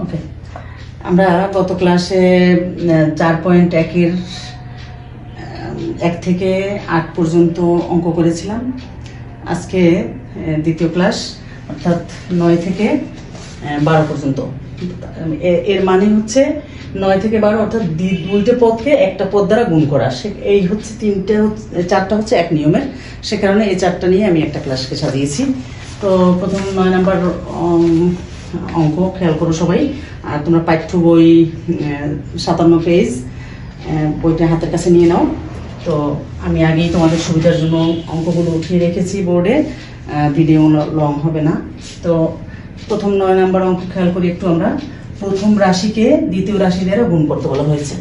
ওকে, আমরা গত ক্লাসে 4.1-এর 1 থেকে 8 পর্যন্ত অঙ্ক করেছিলাম। আজকে দ্বিতীয় ক্লাস, অর্থাৎ 9 থেকে 12 পর্যন্ত। এর মানে হচ্ছে 9 থেকে 12, অর্থাৎ দুইটা পদকে একটা পদ দ্বারা গুণ করা। এই হচ্ছে চারটা হচ্ছে এক নিয়মের, সে কারণে এই চারটা নিয়ে আমি একটা ক্লাসকে সাজিয়েছি। তো প্রথম 9 নাম্বার অঙ্ক খেয়াল করো সবাই। আর তোমরা পাঠ্য বই 57 পেজ বইটা হাতের কাছে নিয়ে নাও। তো আমি আগেই তোমাদের সুবিধার জন্য অঙ্কগুলো উঠিয়ে রেখেছি বোর্ডে, ভিডিও লং হবে না। তো প্রথম 9 নাম্বার অঙ্ক খেয়াল করি একটু। আমরা প্রথম রাশিকে দ্বিতীয় রাশি দ্বারা গুণ করতে বলা হয়েছে।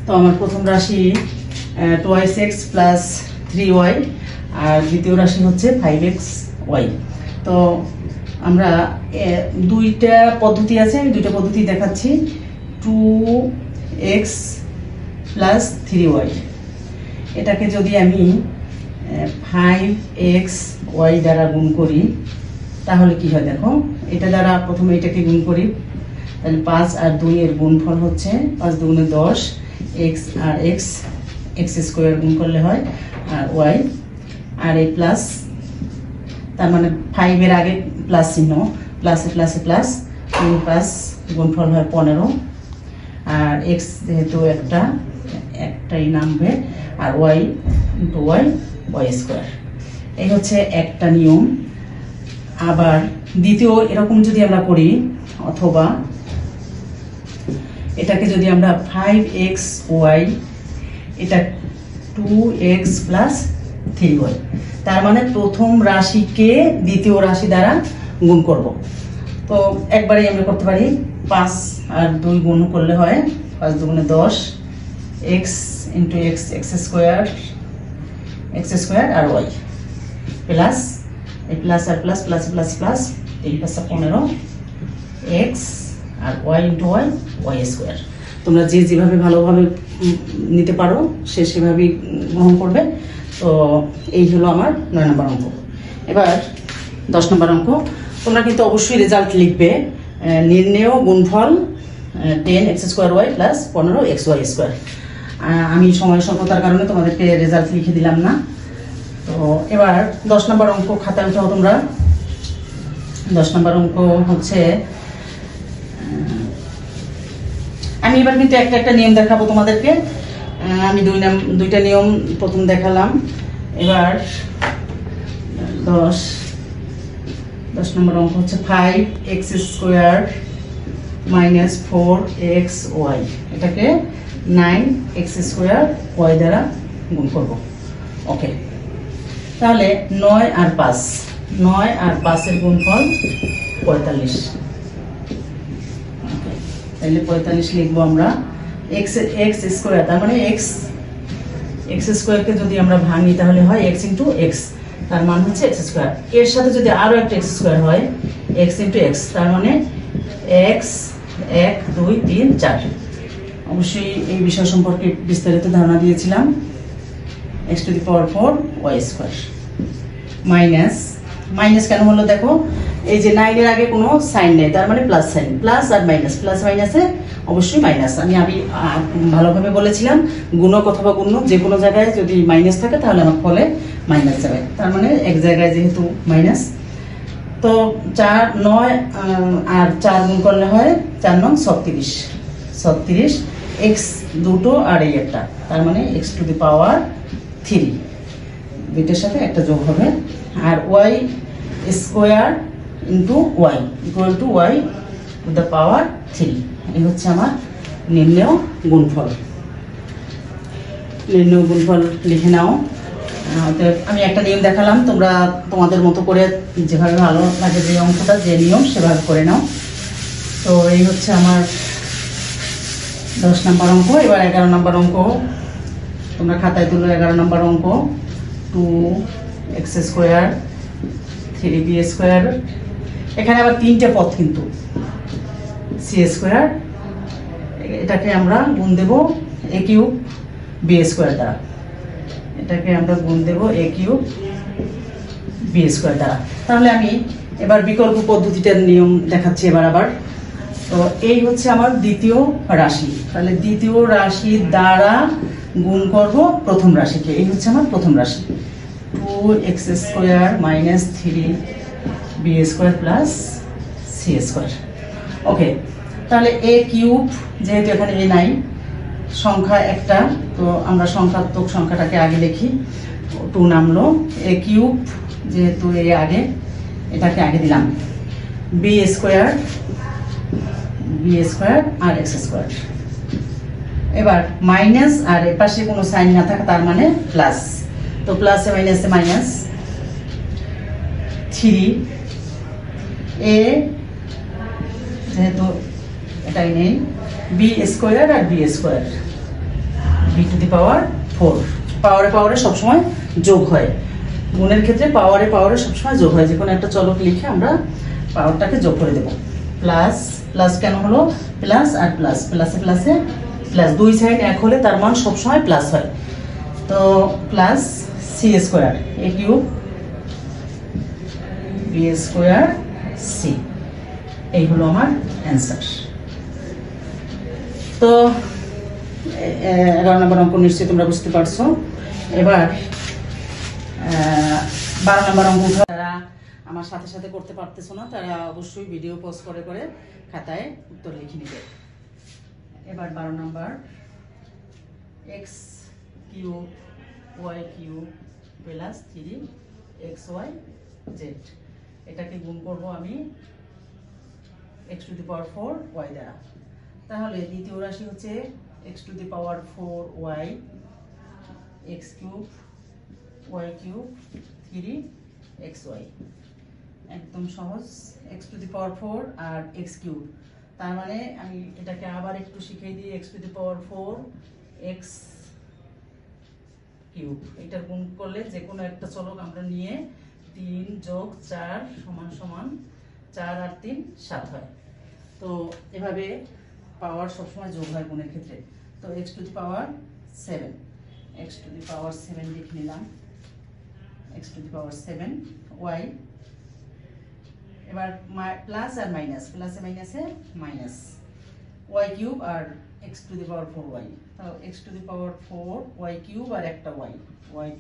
তো আমার প্রথম রাশি 2x প্লাস 3y, আর দ্বিতীয় রাশি হচ্ছে 5xy। তো আমরা দুইটা পদ্ধতি আছে, আমি দুইটা পদ্ধতি দেখাচ্ছি। 2x প্লাস 3y, এটাকে যদি আমি 5xy দ্বারা গুণ করি তাহলে কি হয় দেখো। এটা দ্বারা প্রথমে এটাকে গুণ করি, তাহলে 5 আর 2 এর গুণফল হচ্ছে 5 দুগুণে 10, x আর x স্কোয়ার গুণ করলে হয় আর y, আর এই প্লাস, তার মানে 5 এর আগে প্লাস চিহ্ন, প্লাসে প্লাসে প্লাস, 3 গুণফল হয় 15, আর x যেহেতু একটাই নামবে, আর y ইন্টু y স্কোয়ার। এই হচ্ছে একটা নিয়ম। আবার দ্বিতীয় এরকম যদি আমরা করি, অথবা এটাকে যদি আমরা 5xy, এটা 2x প্লাস 3y, তার মানে প্রথম রাশিকে দ্বিতীয় রাশি দ্বারা গুণ করব। তো একবারে আমরা করতে পারি, 5 আর 2 গুণ করলে হয় 5 দুগুণে 10, x ইন্টু x স্কোয়ার আর y, প্লাস এই প্লাস আর plus, plus plus plus, 3 + 15, x আর y ইন্টু y স্কোয়ার। তোমরা যেভাবে ভালোভাবে নিতে পারো সে সেভাবেই গ্রহণ করবে। তো এই হলো আমার 9 নম্বর অঙ্ক। এবার 10 নম্বর অঙ্ক। তোমরা কিন্তু অবশ্যই রেজাল্ট লিখবে, নির্ণেয় গুণফল 10x square y plus 15xy square. আমি সময় স্বল্পতার কারণে তোমাদেরকে রেজাল্ট লিখে দিলাম না। তো এবার 10 নম্বর অঙ্ক খাতায় উঠাও তোমরা। 10 নম্বর অঙ্ক হচ্ছে, আমি এবার কিন্তু একটা নিয়ম দেখাবো তোমাদেরকে। আমি দুইটা নিয়ম প্রথম দেখালাম। এবার 10 নম্বর অঙ্ক হচ্ছে 5x স্কোয়ার মাইনাস 4xy, এটাকে 9x স্কোয়ার y দ্বারা গুণ করব। ওকে, তাহলে 9 আর 5 এর গুণফল 45। তাহলে 45 লিখবো আমরা। x স্কোয়ার, তার মানে x স্কোয়ারকে যদি আমরা ভাঙি তাহলে হয় x ইন্টু x, তার মান হচ্ছে x স্কোয়ার। এর সাথে যদি আরো একটা x স্কোয়ার হয়, x ইন্টু x, তার মানে x 1 2 3 4। অবশ্যই এই বিষয় সম্পর্কে বিস্তারিত ধারণা দিয়েছিলাম। x to the power 4 y square. Minus কেন হলো দেখো, এই যে 9 এর আগে কোনো সাইন নেই, তার মানে প্লাস সাইন, প্লাস আর মাইনাস, প্লাস মাইনাসে অবশ্যই মাইনাস। আমি ভালোভাবে বলেছিলাম, গুণক অথবা গুণক যে কোনো জায়গায় যদি মাইনাস থাকে তাহলে আমার ফলে মাইনাস যাবে, তার মানে এক জায়গায় যেহেতু মাইনাস। তো 9 আর 4 গুণ করলে হয় 4 9 36, x দুটো আর এই একটা, তার মানে x টু দি পাওয়ার 3, দুইটার সাথে একটা যোগ হবে, আর y square into y equal to y to the power 3। এই হচ্ছে আমার নির্ণেয় গুণফল। লিখে নাও। আমি একটা নিয়ম দেখালাম, তোমরা তোমাদের মতো করে যেভাবে ভালো লাগে, যে অঙ্কটা যে নিয়ম সেভাবে করে নাও। তো এই হচ্ছে আমার 10 নম্বর অঙ্ক। এবার 11 নম্বর অঙ্ক তোমরা খাতায় তুলো। 11 নম্বর অঙ্ক 2x স্কোয়ার 3b স্কোয়ার, এখানে আবার 3টে পদ কিন্তু, c স্কোয়ার, এটাকে আমরা গুণ দেব a কিউব b স্কোয়ার দ্বারা, এটাকে আমরা গুণ দেব a কিউব b স্কোয়ার দ্বারা। তাহলে আমি এবার বিকল্প পদ্ধতিটার নিয়ম দেখাচ্ছি। এবার আবার তো এই হচ্ছে আমার দ্বিতীয় রাশি। তাহলে দ্বিতীয় রাশির দ্বারা গুণ করব প্রথম রাশিকে। এই হচ্ছে আমার প্রথম রাশি, 2x² minus 3b² plus c²। ওকে, তাহলে a কিউব, যেহেতু এখানে a নাই, সংখ্যা একটা, তো আমরা সংখ্যাত্মক সংখ্যাটাকে আগে লিখি। 2 নামলো, a কিউব যেহেতু a আগে, এটাকে আগে দিলাম, b² আর x²। এবার মাইনাস, আর এর পাশে কোনো সাইন না থাকে তার মানে প্লাস, তো প্লাসে মাইনাসে মাইনাস 3a, যেহেতু এটাই নেই, b² আর b² b⁴। পাওয়ারে পাওয়ারে সবসময় যোগ হয়, গুণের ক্ষেত্রে পাওয়ারে পাওয়ারে সবসময় যোগ হয়। যে কোনো একটা চলক লিখে আমরা পাওয়ারটাকে যোগ করে দেব। প্লাস প্লাস কেন হলো? প্লাস আর প্লাস, প্লাসে প্লাসে প্লাস, দুই সাইড এক হলে তার মান সবসময় প্লাস হয়। তো plus c², a cube b² c, এই হলো আমার অ্যান্সার। তো 11 নম্বর অঙ্ক নিশ্চয়ই তোমরা বুঝতে পারছো। এবার 12 নম্বর অঙ্ক উঠা। যারা আমার সাথে সাথে করতে পারতেছো না তারা অবশ্যই ভিডিও পজ করে করে খাতায় উত্তর লিখে নিবে। এবার 12 নম্বর, x cube y cube plus 3xy z, এটাকে গুণ করব আমি x⁴ y দ্বারা। তাহলে দ্বিতীয় রাশি হচ্ছে x⁴y, x cube y cube 3xy, একদম সহজ। x⁴ আর x কিউব, তার মানে আমি এটাকে আবার একটু শিখিয়ে দিই। x⁴ x কিউব, এটার গুণ করলে যে কোনো একটা চলক আমরা নিয়ে 3 যোগ 4 সমান সমান 4 আর 3 7 হয়। তো এভাবে পাওয়ার সবসময় যোগ হয় গুণের ক্ষেত্রে। তো x⁴ লিখে নিলাম, x⁴ y। এবার প্লাস আর মাইনাস, প্লাসে মাইনাসে মাইনাস, y কিউব আর x⁴y, তাহলে x⁴ y কিউব আর একটা y, y⁴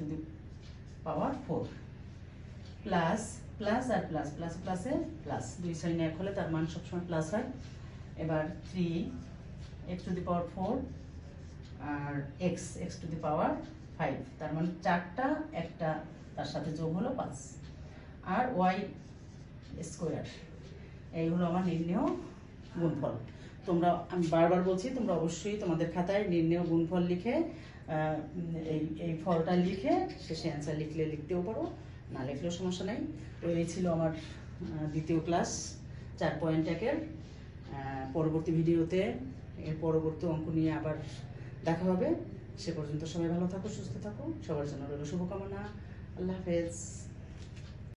প্লাস প্লাস আর প্লাস, প্লাস প্লাসে প্লাস, দুই সাইন এক হলে তার মান সবসময় প্লাস হয়। এবার 3x⁴ আর x⁵, তার মানে 4টা, একটা তার সাথে যোগ হলো 5, আর y², এই হলো আমার নির্ণেয় গুণফল। তোমরা, আমি বারবার বলছি, তোমরা অবশ্যই তোমাদের খাতায় নির্ণেয় গুণফল লিখে এই ফলটা লিখে শেষে অ্যান্সার লিখলে লিখতেও পারো, না লিখলেও সমস্যা নাই। তো এই ছিল আমার দ্বিতীয় ক্লাস 4.1-এর। পরবর্তী ভিডিওতে এর পরবর্তী অঙ্ক নিয়ে আবার দেখা হবে। সে পর্যন্ত সবাই ভালো থাকো, সুস্থ থাকো, সবার জন্য রইল শুভকামনা। আল্লাহ হাফেজ।